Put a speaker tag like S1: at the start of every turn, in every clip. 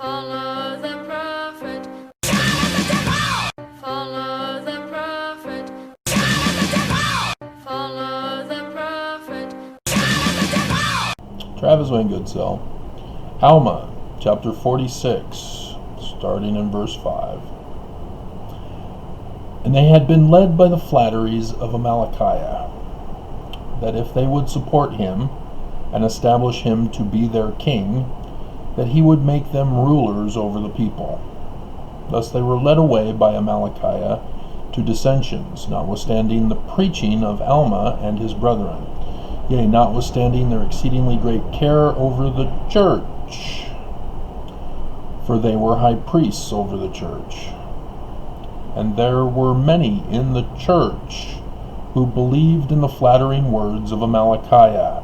S1: Follow the prophet. Follow the prophet. Follow the prophet.
S2: Travis Wayne Goodsell. Alma, chapter 46, starting in verse 5. And they had been led by the flatteries of Amalickiah, that if they would support him and establish him to be their king, that he would make them rulers over the people. Thus they were led away by Amalickiah to dissensions, notwithstanding the preaching of Alma and his brethren, yea, notwithstanding their exceedingly great care over the church, for they were high priests over the church. And there were many in the church who believed in the flattering words of Amalickiah.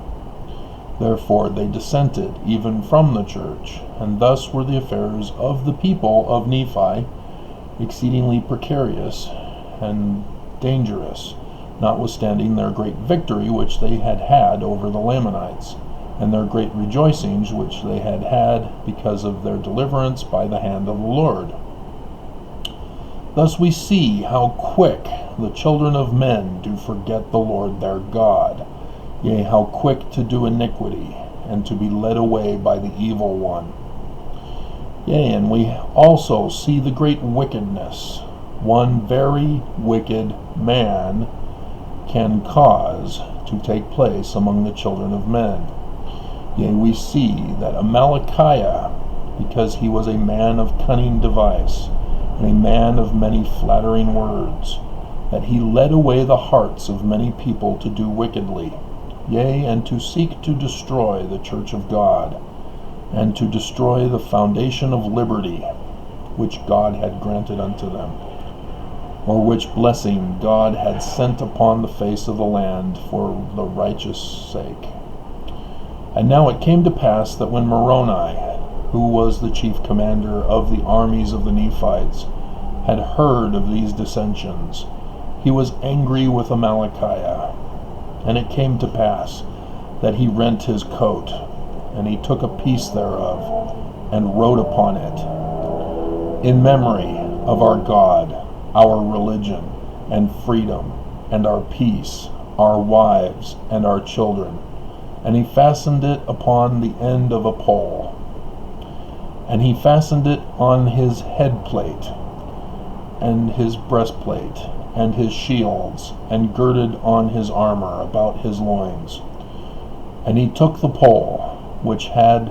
S2: Therefore they dissented even from the church, and thus were the affairs of the people of Nephi exceedingly precarious and dangerous, notwithstanding their great victory which they had had over the Lamanites, and their great rejoicings which they had had because of their deliverance by the hand of the Lord. Thus we see how quick the children of men do forget the Lord their God, yea, how quick to do iniquity, and to be led away by the evil one. Yea, and we also see the great wickedness one very wicked man can cause to take place among the children of men. Yea, we see that Amalickiah, because he was a man of cunning device, and a man of many flattering words, that he led away the hearts of many people to do wickedly, yea, and to seek to destroy the church of God, and to destroy the foundation of liberty, which God had granted unto them, or which blessing God had sent upon the face of the land for the righteous sake. And now it came to pass that when Moroni, who was the chief commander of the armies of the Nephites, had heard of these dissensions, he was angry with Amalickiah. And it came to pass that he rent his coat, and he took a piece thereof, and wrote upon it, In memory of our God, our religion, and freedom, and our peace, our wives, and our children. And he fastened it upon the end of a pole. And he fastened it on his head plate, and his breastplate, and his shields, and girded on his armor about his loins. And he took the pole, which had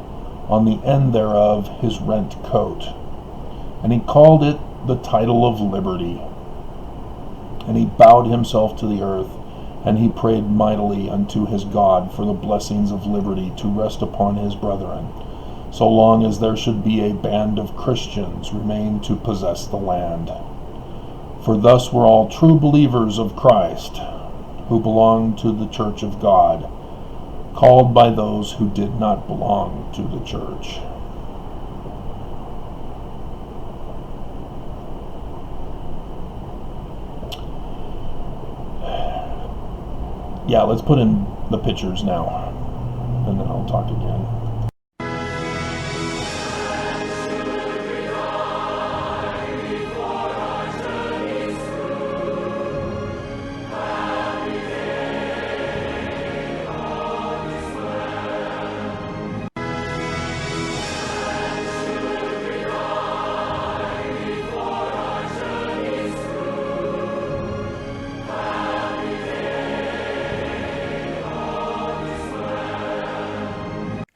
S2: on the end thereof his rent coat, and he called it the title of liberty. And he bowed himself to the earth, and he prayed mightily unto his God for the blessings of liberty to rest upon his brethren, so long as there should be a band of Christians remain to possess the land. For thus were all true believers of Christ, who belonged to the church of God, called by those who did not belong to the church. Yeah, let's put in the pictures now, and then I'll talk again.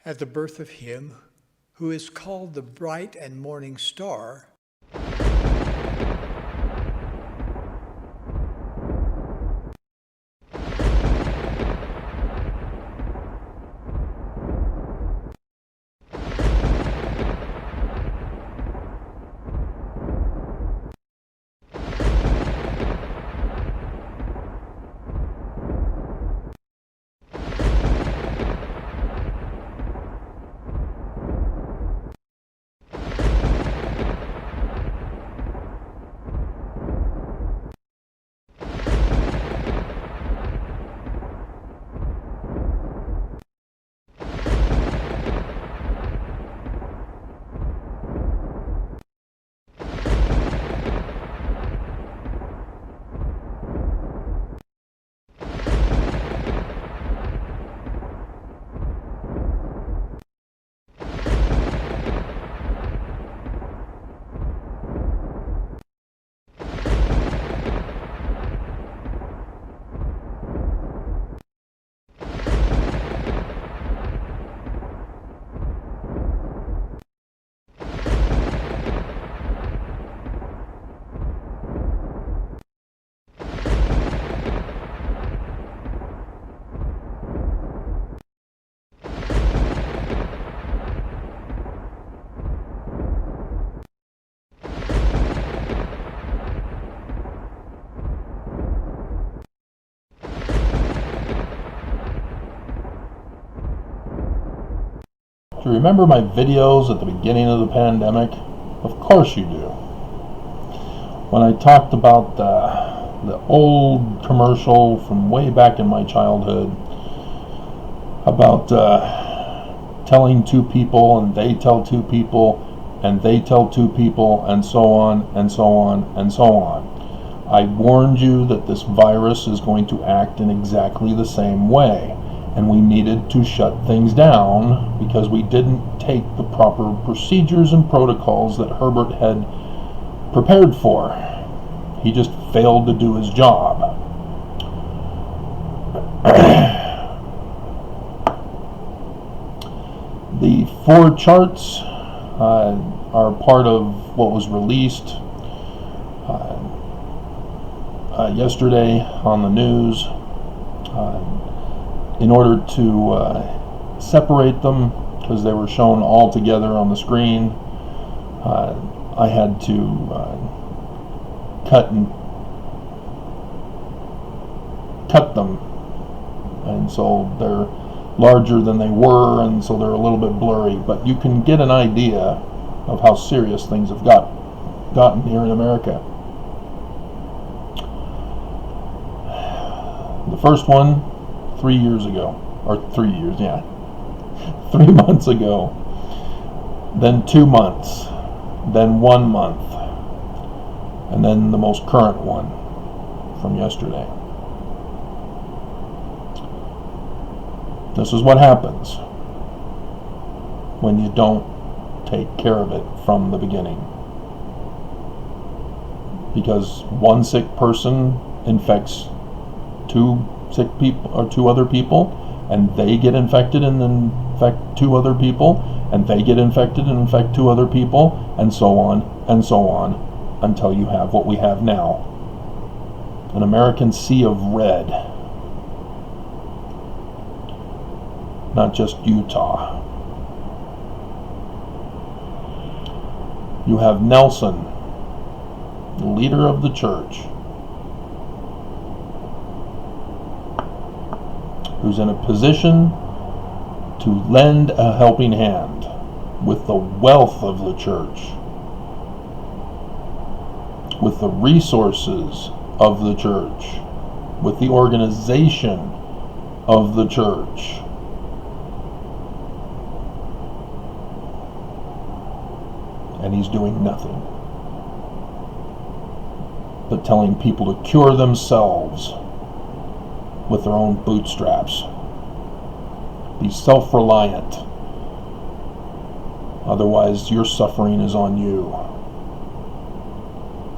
S3: At the birth of him who is called the bright and morning star,
S2: Do you remember my videos at the beginning of the pandemic? Of course you do. When I talked about the old commercial from way back in my childhood about telling two people and they tell two people and they tell two people and so on and so on and so on. I warned you that this virus is going to act in exactly the same way, and we needed to shut things down because we didn't take the proper procedures and protocols that Herbert had prepared for. He just failed to do his job. The 4 charts are part of what was released yesterday on the news. In order to separate them, because they were shown all together on the screen, I had to cut them, and so they're larger than they were, and so they're a little bit blurry, but you can get an idea of how serious things have gotten here in America. The first one 3 years ago, or 3 years, yeah, 3 months ago, then 2 months, then 1 month, and then the most current one from yesterday. This is what happens when you don't take care of it from the beginning. Because one sick person infects 2 sick people or 2 other people, and they get infected and then infect 2 other people, and they get infected and infect 2 other people, and so on, until you have what we have now. An American sea of red. Not just Utah. You have Nelson, the leader of the church, who's in a position to lend a helping hand with the wealth of the church, with the resources of the church, with the organization of the church. And he's doing nothing but telling people to cure themselves with their own bootstraps. Be self-reliant. Otherwise, your suffering is on you.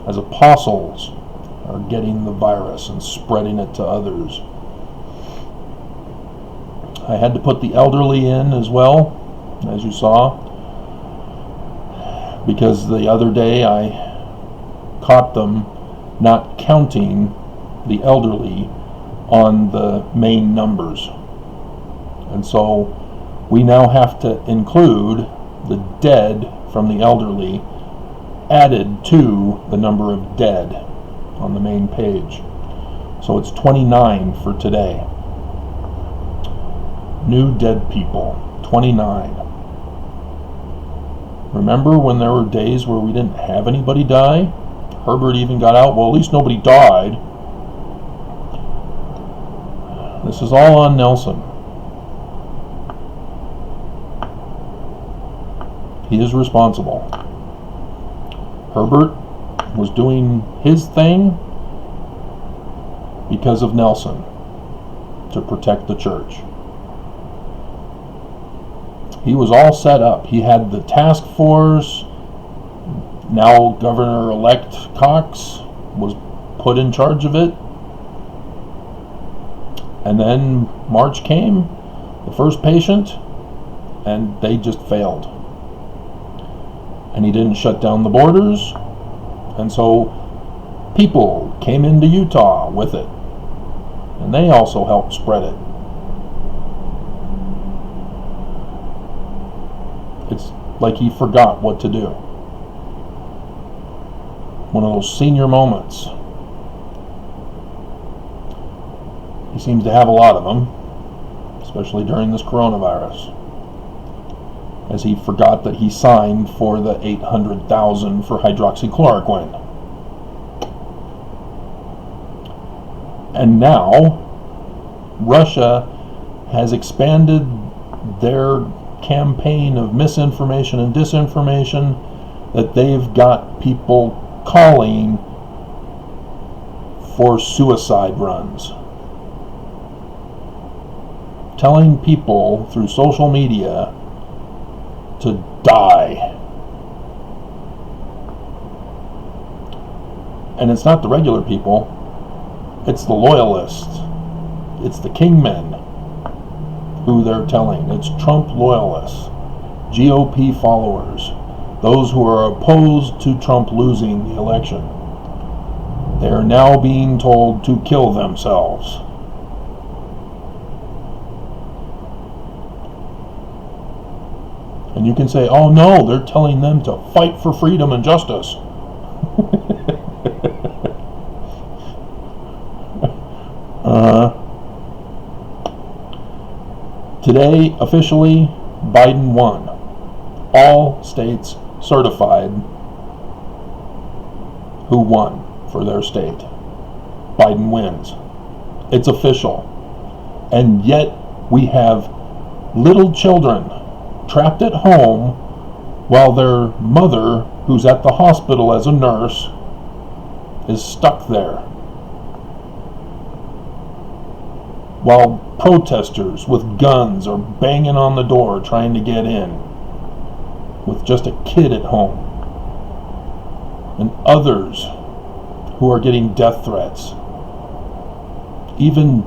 S2: As apostles are getting the virus and spreading it to others. I had to put the elderly in as well, as you saw, because the other day I caught them not counting the elderly on the main numbers. And so we now have to include the dead from the elderly added to the number of dead on the main page. So it's 29 for today. New dead people, 29. Remember when there were days where we didn't have anybody die? Herbert even got out, well, at least nobody died. This is all on Nelson. He is responsible. Herbert was doing his thing because of Nelson, to protect the church. He was all set up. He had the task force. Now Governor-elect Cox was put in charge of it. And then March came, the first patient, and they just failed. And he didn't shut down the borders, and so people came into Utah with it, and they also helped spread it. It's like he forgot what to do. One of those senior moments. He seems to have a lot of them, especially during this coronavirus. as he forgot that he signed for the $800,000 for hydroxychloroquine. And now Russia has expanded their campaign of misinformation and disinformation, that they've got people calling for suicide runs, telling people through social media to die. And it's not the regular people, it's the loyalists, it's the Kingmen who they're telling. It's Trump loyalists, GOP followers, those who are opposed to Trump losing the election. They are now being told to kill themselves. And you can say, oh no, they're telling them to fight for freedom and justice. Today, officially, Biden won. All states certified who won for their state. Biden wins. It's official. And yet we have little children trapped at home while their mother, who's at the hospital as a nurse, is stuck there. While protesters with guns are banging on the door trying to get in with just a kid at home. And others who are getting death threats. Even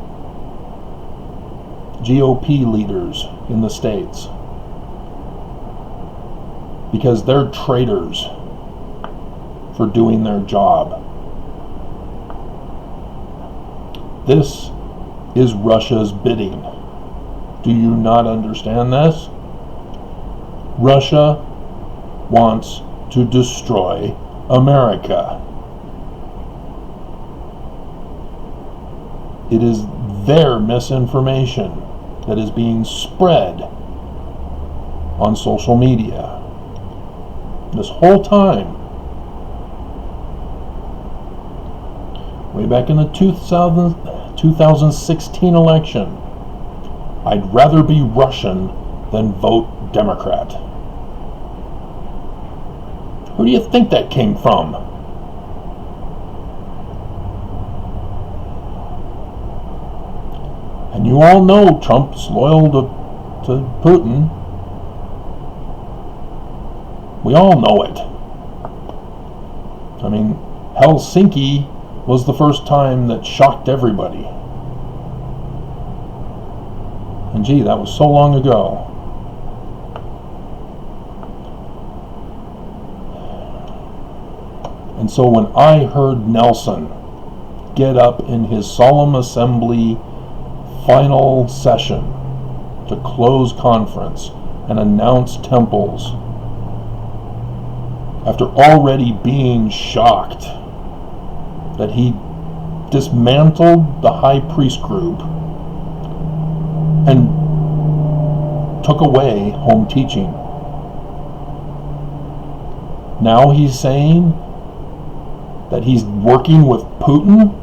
S2: GOP leaders in the states. Because they're traitors for doing their job. This is Russia's bidding. Do you not understand this? Russia wants to destroy America. It is their misinformation that is being spread on social media this whole time. Way back in the 2016 election, I'd rather be Russian than vote Democrat. Who do you think that came from? And you all know Trump's loyal to Putin. We all know it. I mean, Helsinki was the first time that shocked everybody. And gee, that was so long ago. And so when I heard Nelson get up in his solemn assembly final session to close conference and announce temples, after already being shocked that he dismantled the high priest group and took away home teaching, now he's saying that he's working with Putin?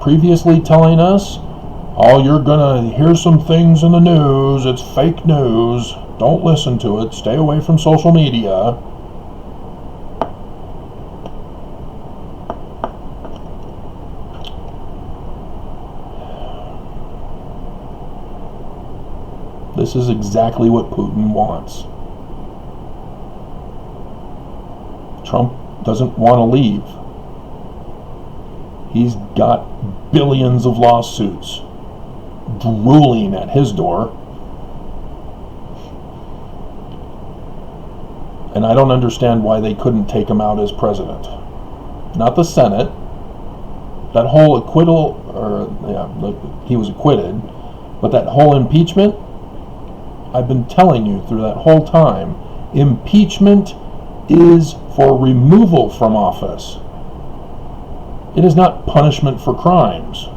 S2: Previously telling us, oh, you're gonna hear some things in the news, it's fake news, don't listen to it, stay away from social media. This is exactly what Putin wants. Trump doesn't want to leave. He's got billions of lawsuits drooling at his door. And I don't understand why they couldn't take him out as president. Not the Senate. That whole acquittal, he was acquitted, but that whole impeachment, I've been telling you through that whole time, impeachment is for removal from office. It is not punishment for crimes.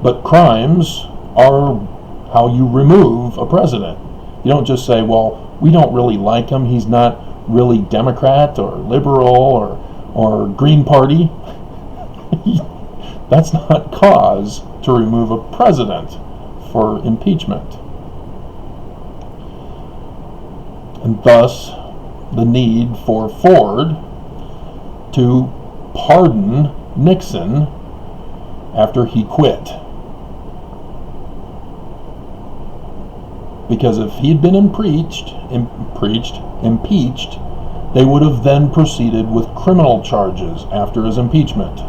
S2: But crimes are how you remove a president. You don't just say, well, we don't really like him. He's not really Democrat or liberal or Green Party. That's not cause to remove a president for impeachment. And thus, the need for Ford to pardon Nixon after he quit. Because if he'd been impeached, they would have then proceeded with criminal charges after his impeachment.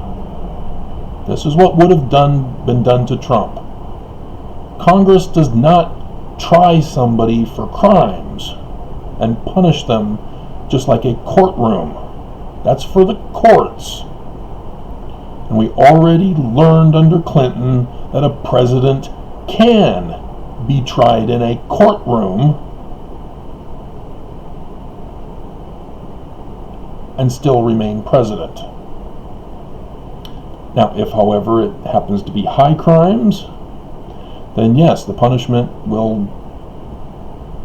S2: This is what would have been done to Trump. Congress does not try somebody for crimes and punish them just like a courtroom. That's for the courts. And we already learned under Clinton that a president can be tried in a courtroom and still remain president. Now, if, however, it happens to be high crimes, then yes, the punishment will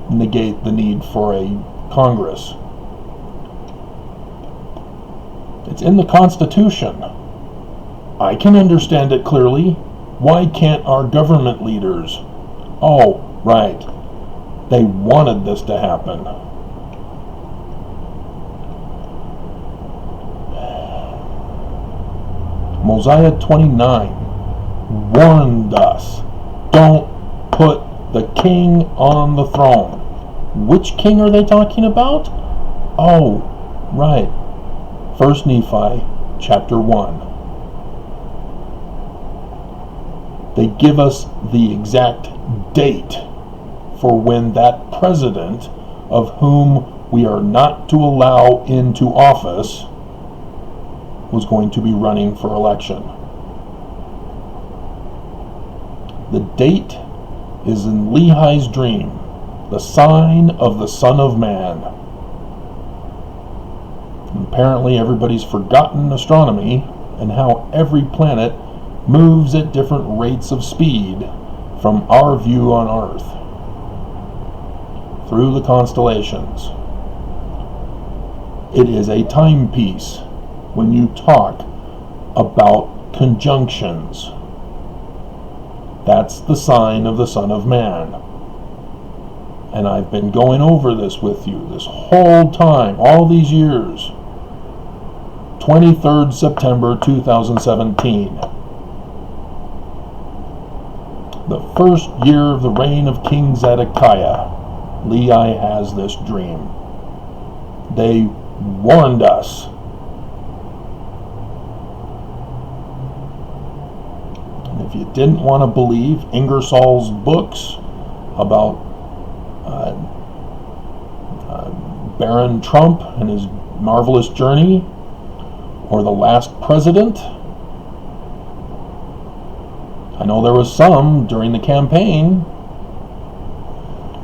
S2: negate the need for a Congress. It's in the Constitution. I can understand it clearly. Why can't our government leaders? Oh, right. They wanted this to happen. Mosiah 29 warned us, don't put the king on the throne. Which king are they talking about? Oh, right. 1 Nephi chapter 1. They give us the exact date for when that president, of whom we are not to allow into office, was going to be running for election. The date is in Lehi's dream, the sign of the Son of Man. And apparently everybody's forgotten astronomy and how every planet moves at different rates of speed from our view on Earth through the constellations. It is a timepiece when you talk about conjunctions. That's the sign of the Son of Man. And I've been going over this with you this whole time, all these years. 23rd September 2017. The first year of the reign of King Zedekiah, Lehi has this dream. They warned us. And if you didn't want to believe Ingersoll's books about Baron Trump and his marvelous journey, or the last president, I know there was some during the campaign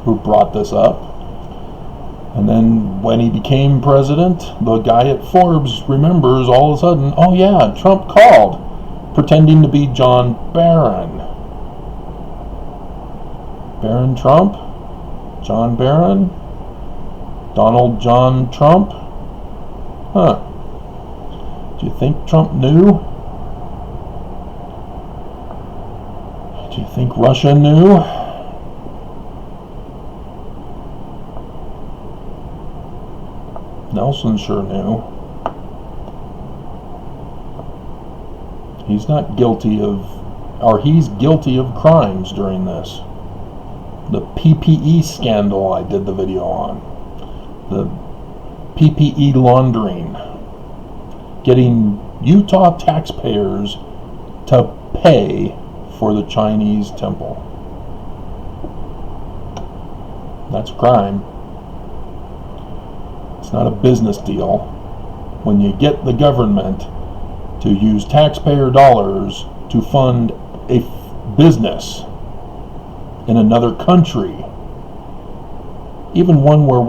S2: who brought this up. And then when he became president, the guy at Forbes remembers all of a sudden, oh yeah, Trump called, pretending to be John Barron. Barron Trump? John Barron? Donald John Trump? Huh. Do you think Trump knew? Do you think Russia knew? Nelson sure knew. He's not guilty of, or he's guilty of crimes during this. The PPE scandal I did the video on. The PPE laundering. Getting Utah taxpayers to pay for the Chinese temple. That's a crime. It's not a business deal. When you get the government to use taxpayer dollars to fund a business in another country, even one where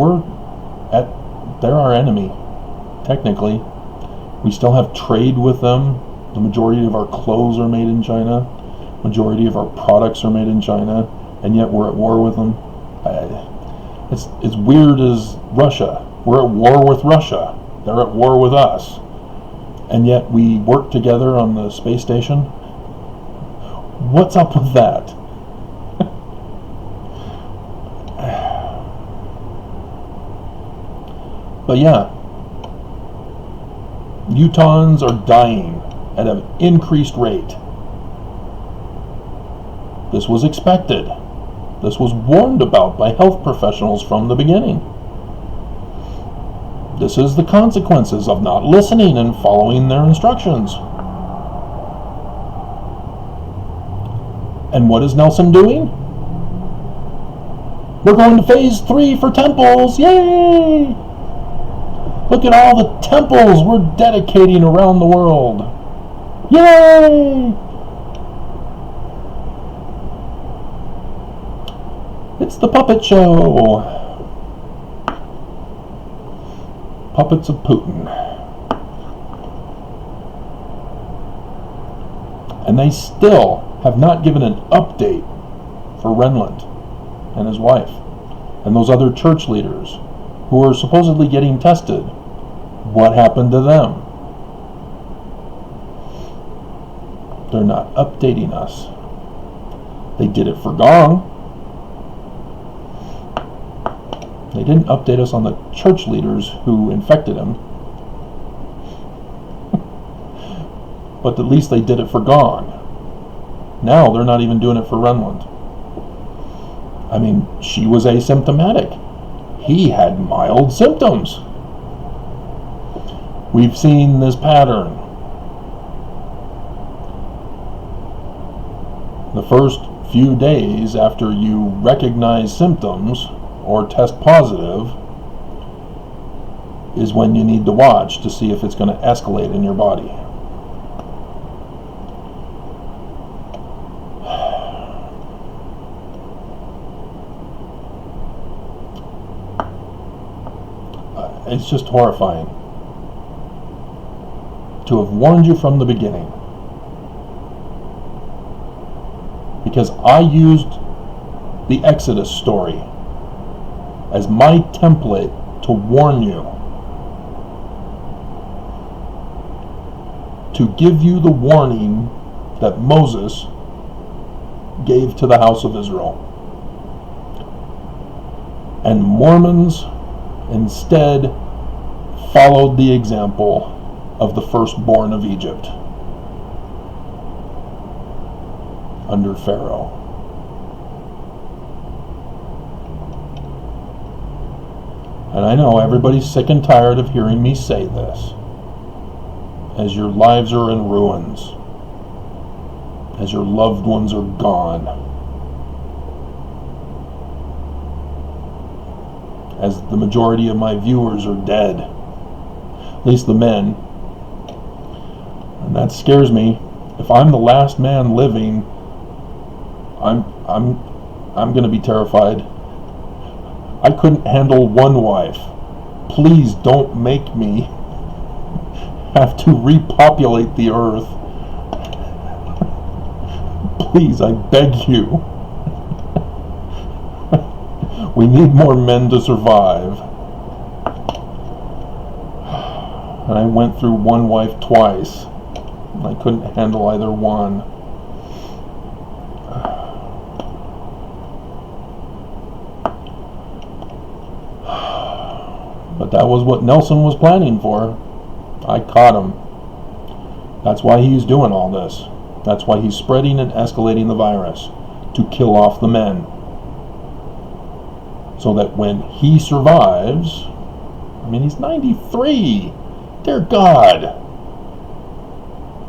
S2: they're our enemy, technically. We still have trade with them. The majority of our clothes are made in China. Majority of our products are made in China, and yet we're at war with them. It's weird as Russia. We're at war with Russia. They're at war with us. And yet we work together on the space station. What's up with that? But yeah, Utahns are dying at an increased rate. This was expected. This was warned about by health professionals from the beginning. This is the consequences of not listening and following their instructions. And what is Nelson doing? We're going to phase 3 for temples. Yay! Look at all the temples we're dedicating around the world. Yay! It's the puppet show. Puppets of Putin. And they still have not given an update for Renland and his wife and those other church leaders who are supposedly getting tested. What happened to them? They're not updating us. They did it for Gong. They didn't update us on the church leaders who infected him. But at least they did it for Gong. Now they're not even doing it for Renland. I mean, she was asymptomatic. He had mild symptoms. We've seen this pattern. The first few days after you recognize symptoms or test positive is when you need to watch to see if it's going to escalate in your body. It's just horrifying to have warned you from the beginning, because I used the Exodus story as my template to warn you, to give you the warning that Moses gave to the house of Israel. And Mormons instead followed the example of the firstborn of Egypt under Pharaoh. And I know everybody's sick and tired of hearing me say this, as your lives are in ruins, as your loved ones are gone, as the majority of my viewers are dead, at least the men. And that scares me. If I'm the last man living, I'm going to be terrified. I couldn't handle one wife. Please don't make me have to repopulate the earth. Please, I beg you. We need more men to survive. And I went through one wife twice. And I couldn't handle either one. But that was what Nelson was planning for. I caught him. That's why he's doing all this. That's why he's spreading and escalating the virus, to kill off the men. So that when he survives, I mean, he's 93. Dear God.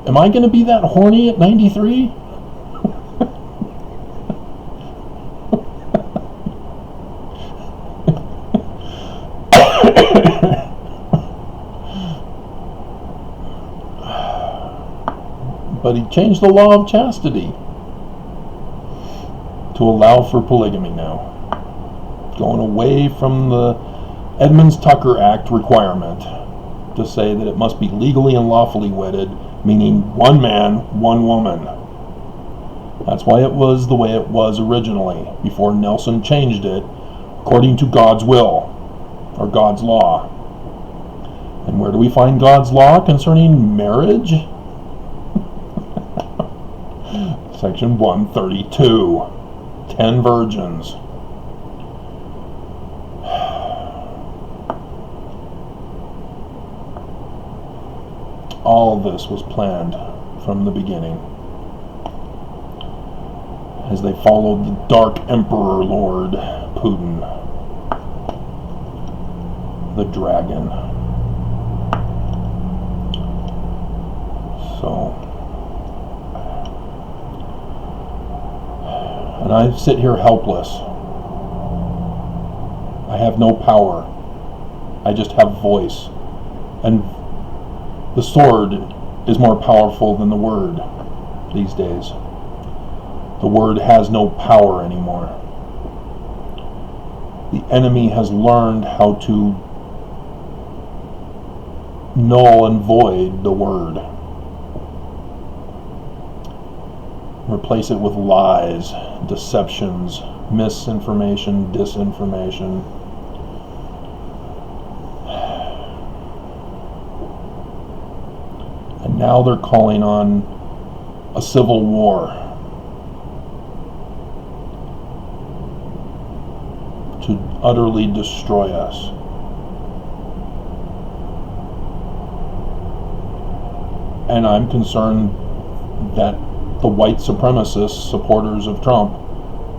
S2: Am I going to be that horny at 93? But he changed the law of chastity to allow for polygamy now. Going away from the Edmunds-Tucker Act requirement to say that it must be legally and lawfully wedded, meaning one man, one woman. That's why it was the way it was originally, before Nelson changed it according to God's will, or God's law. And where do we find God's law concerning marriage? Section 132, 10 virgins. All of this was planned from the beginning, as they followed the Dark Emperor Lord Putin, the dragon. So, and I sit here helpless. I have no power. I just have voice. And the sword is more powerful than the word these days. The word has no power anymore. The enemy has learned how to null and void the word. Replace it with lies, deceptions, misinformation, disinformation. And now they're calling on a civil war to utterly destroy us. And I'm concerned that the white supremacist supporters of Trump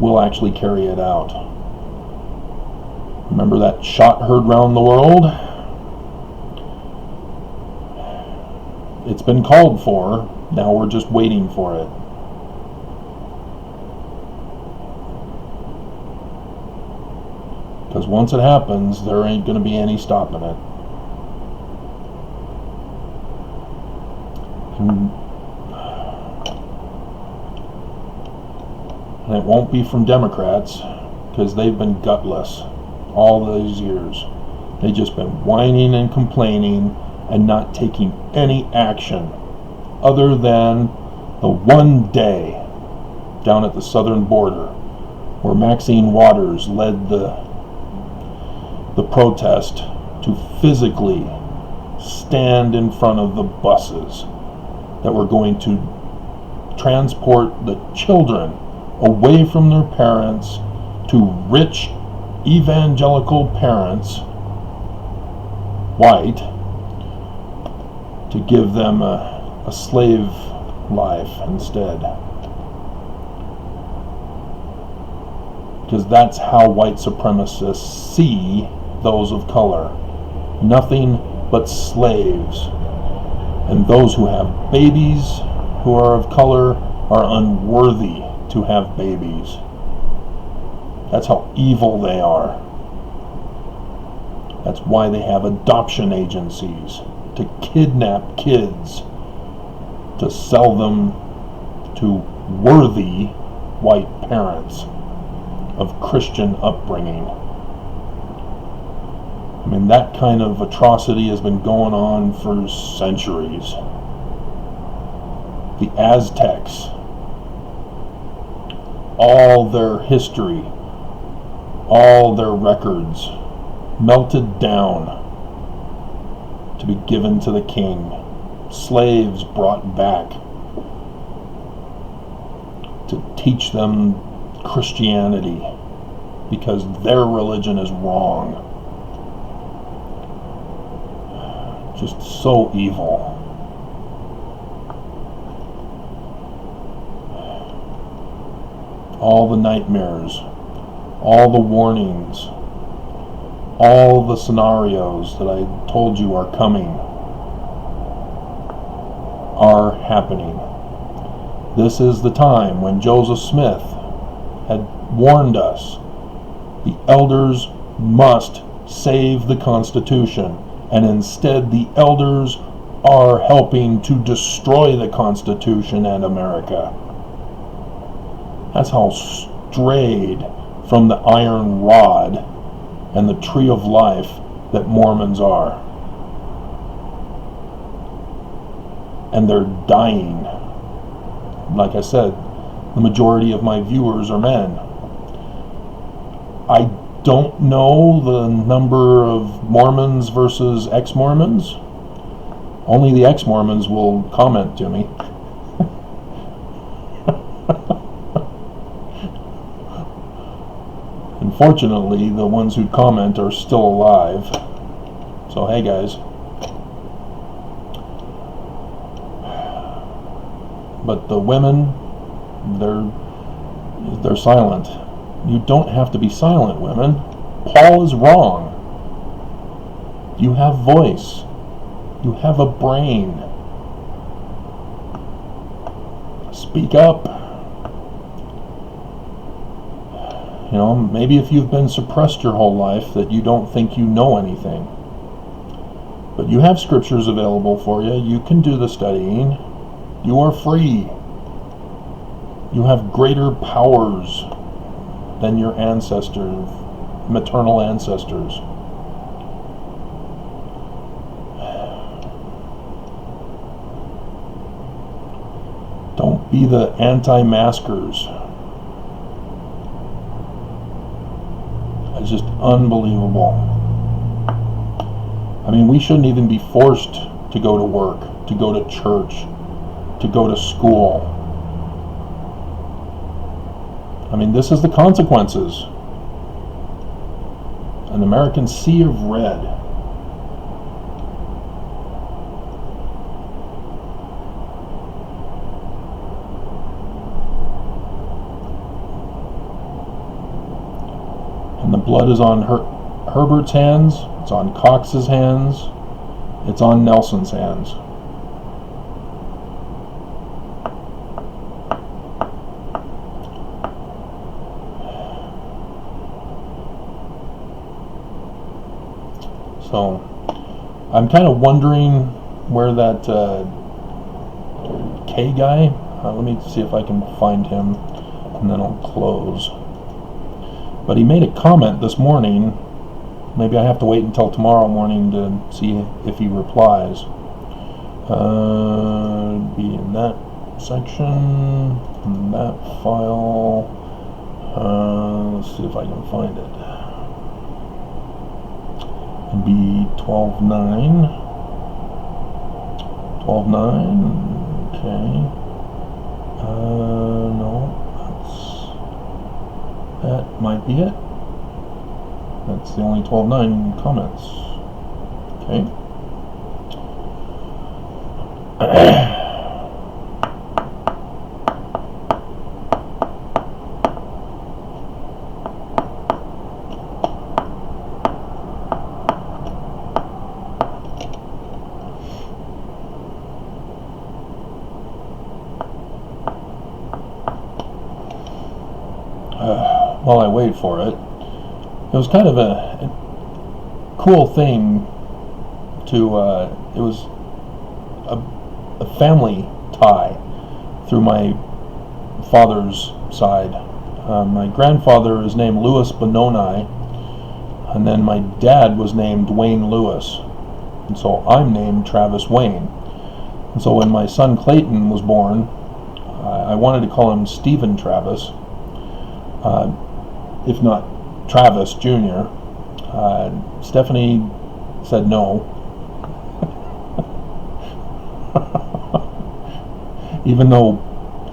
S2: will actually carry it out. Remember that shot heard round the world? It's been called for. Now we're just waiting for it. Because once it happens, there ain't going to be any stopping it. And it won't be from Democrats, because they've been gutless all these years. They've just been whining and complaining and not taking any action other than the one day down at the southern border where Maxine Waters led the protest to physically stand in front of the buses that were going to transport the children away from their parents to rich evangelical parents, white, to give them a slave life instead. Because that's how white supremacists see those of color. Nothing but slaves. And those who have babies who are of color are unworthy to have babies. That's how evil they are. That's why they have adoption agencies, to kidnap kids, to sell them to worthy white parents of Christian upbringing. I mean, that kind of atrocity has been going on for centuries. The Aztecs, all their history, all their records melted down to be given to the king. Slaves brought back to teach them Christianity because their religion is wrong. Just so evil. All the nightmares, all the warnings, all the scenarios that I told you are coming are happening. This is the time when Joseph Smith had warned us. The elders must save the Constitution, and instead the elders are helping to destroy the Constitution and America. That's how strayed from the iron rod and the tree of life that Mormons are. And they're dying. Like I said, the majority of my viewers are men. I don't know the number of Mormons versus ex-Mormons. Only the ex-Mormons will comment to me. Unfortunately, the ones who comment are still alive. So hey guys. But the women, they're silent. You don't have to be silent, women. Paul is wrong. You have voice. You have a brain. Speak up. You know, maybe if you've been suppressed your whole life that you don't think you know anything. But you have scriptures available for you. You can do the studying. You are free. You have greater powers than your ancestors, maternal ancestors. Don't be the anti-maskers. It's just unbelievable. I mean, we shouldn't even be forced to go to work, to go to church, to go to school. I mean, this is the consequences. An American sea of red. And the blood is on Herbert's hands, it's on Cox's hands, it's on Nelson's hands. So, I'm kind of wondering where that K guy, let me see if I can find him, and then I'll close. But he made a comment this morning. Maybe I have to wait until tomorrow morning to see if he replies. Be in that section, in that file. Let's see if I can find it. It'd be 12.9. 12.9. Okay. No. That might be it. That's the only 12.9 comments. Okay. While I wait for it, it was kind of a cool thing to, it was a family tie through my father's side. My grandfather is named Louis Benoni, and then my dad was named Wayne Lewis, and so I'm named Travis Wayne. And so when my son Clayton was born, I wanted to call him Stephen Travis, if not Travis Jr. Stephanie said no. Even though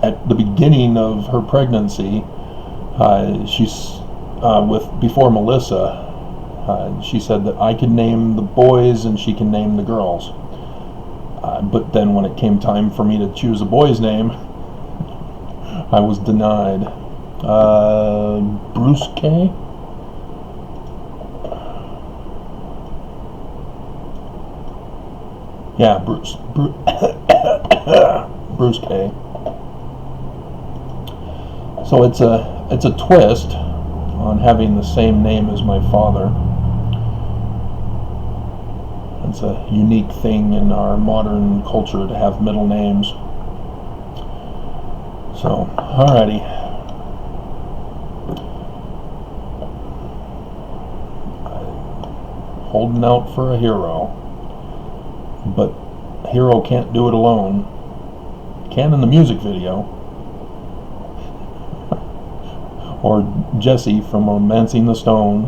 S2: at the beginning of her pregnancy, before Melissa, she said that I could name the boys and she can name the girls. But then when it came time for me to choose a boy's name, I was denied. Bruce K? Yeah, Bruce K. So it's a twist on having the same name as my father. It's a unique thing in our modern culture to have middle names. So, alrighty. Holding out for a hero. But a hero can't do it alone. Can in the music video. Or Jesse from Romancing the Stone.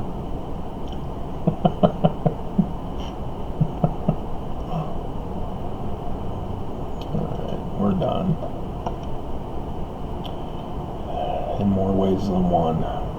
S2: Alright, we're done. In more ways than one.